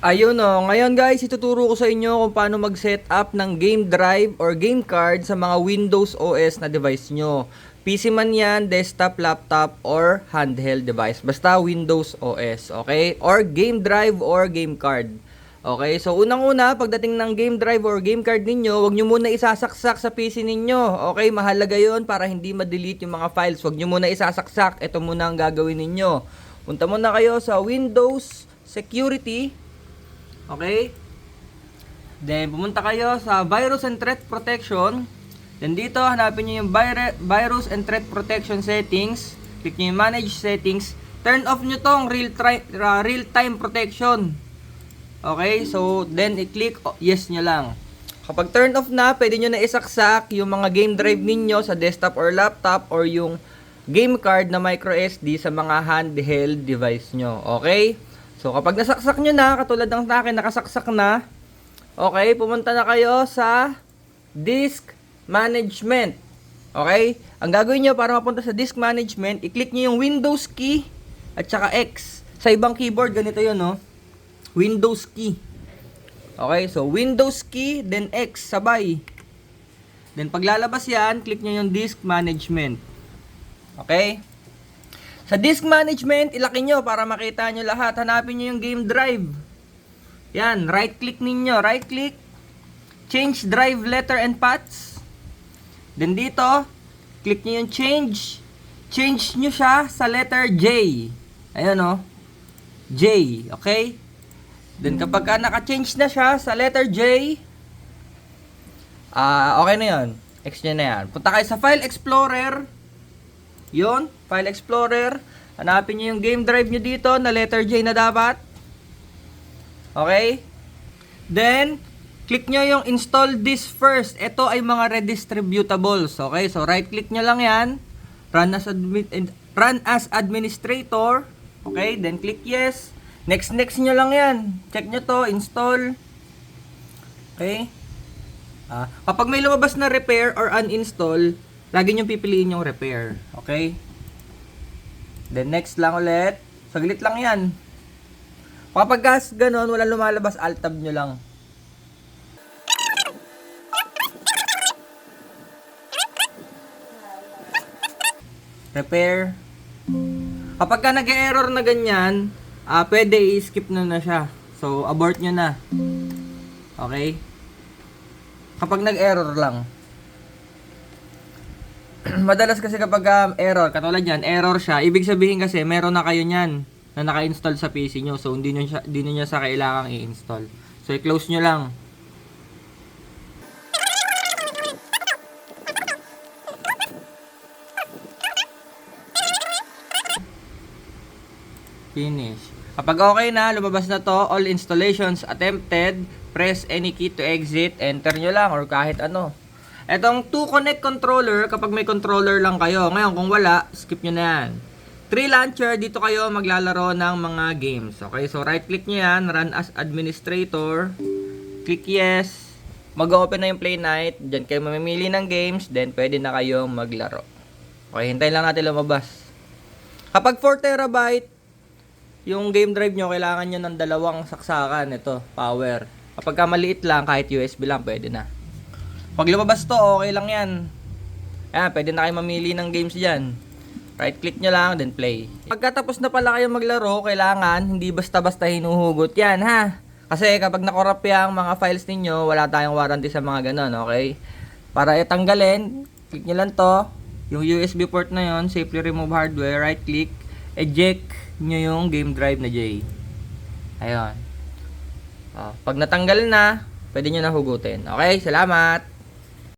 Ayun o, ngayon guys, ituturo ko sa inyo kung paano mag-set up ng game drive or game card sa mga Windows OS na device nyo. PC man yan, desktop, laptop, or handheld device. Basta Windows OS, okay? Or game drive or game card. Okay, so unang-una, pagdating ng game drive or game card ninyo, wag nyo muna isasaksak sa PC ninyo. Okay, mahalaga yon para hindi ma-delete yung mga files. Wag nyo muna isasaksak. Ito muna ang gagawin ninyo. Punta muna kayo sa Windows Security. Okay? Then, pumunta kayo sa Virus and Threat Protection. Then, dito, hanapin nyo yung Virus and Threat Protection Settings. Click nyo yung Manage Settings. Turn off nyo tong Real-Time Protection. Okay? So, then, i-click Yes nyo lang. Kapag turn off na, pwede nyo na isaksak yung mga game drive ninyo sa desktop or laptop or yung game card na microSD sa mga handheld device nyo. Okay? So, kapag nasaksak nyo na, katulad ng sa akin, nakasaksak na, okay, pumunta na kayo sa Disk Management. Okay? Ang gagawin nyo para mapunta sa Disk Management, i-click nyo yung Windows key at saka X. Sa ibang keyboard, ganito yun, no? Windows key. Okay, so Windows key, then X, sabay. Then, paglalabas yan, click nyo yung Disk Management. Okay? Sa disk management, ilaki nyo para makita nyo lahat. Hanapin nyo yung game drive. Yan, right click ninyo. Right click. Change drive letter and paths. Then dito, click nyo yung change. Change nyo siya sa letter J. Ayan o. J. Okay? Then kapag naka-change na siya sa letter J, okay na yun. X nyo na yan. Punta kayo sa File Explorer. Yun, File Explorer. Hanapin nyo yung game drive nyo dito na letter J na dapat. Okay? Then, click nyo yung install this first. Ito ay mga redistributables. Okay? So, right click nyo lang yan. Run as administrator. Okay? Then, click yes. Next nyo lang yan. Check nyo to. Install. Okay? Kapag may lumabas na repair or uninstall, lagi nyo pipiliin yung repair. Okay? Then next lang ulit. Saglit lang yan. Kapag ganun, walang lumalabas, alt-tab nyo lang. Repair. Kapag nag-error na ganyan, pwede i-skip na siya. So, abort nyo na. Okay? Kapag nag-error lang. Madalas kasi kapag error, katulad yan, error siya, ibig sabihin kasi meron na kayo niyan na naka-install sa PC nyo. So, hindi nyo siya kailangang i-install. So, i-close nyo lang. Finish. Kapag okay na, lumabas na to, all installations attempted, press any key to exit, enter nyo lang or kahit ano. Etong 2 connect controller, kapag may controller lang kayo. Ngayon, kung wala, skip nyo na yan. 3 launcher, dito kayo maglalaro ng mga games. Okay, so right click nyo yan, run as administrator. Click yes. Mag-open na yung Play Night. Diyan kayo mamimili ng games, then pwede na kayong maglaro. Okay, hintayin lang natin lumabas. Kapag 4 terabyte, yung game drive nyo, kailangan nyo ng dalawang saksakan. Ito, power. Kapag maliit lang, kahit USB lang, pwede na. Pag lumabas to, okay lang yan. Ayan, pwede na kayo mamili ng games dyan. Right click nyo lang, then play. Pagkatapos na pala kayo maglaro, kailangan hindi basta-basta hinuhugot yan, ha? Kasi kapag nakorap yung mga files ninyo, wala tayong warranty sa mga ganon, okay? Para itanggalin, click nyo lang to. Yung USB port na yon, safely remove hardware, right click, eject nyo yung game drive na J. Ayun. Pag natanggal na, pwede nyo na hugutin. Okay, salamat!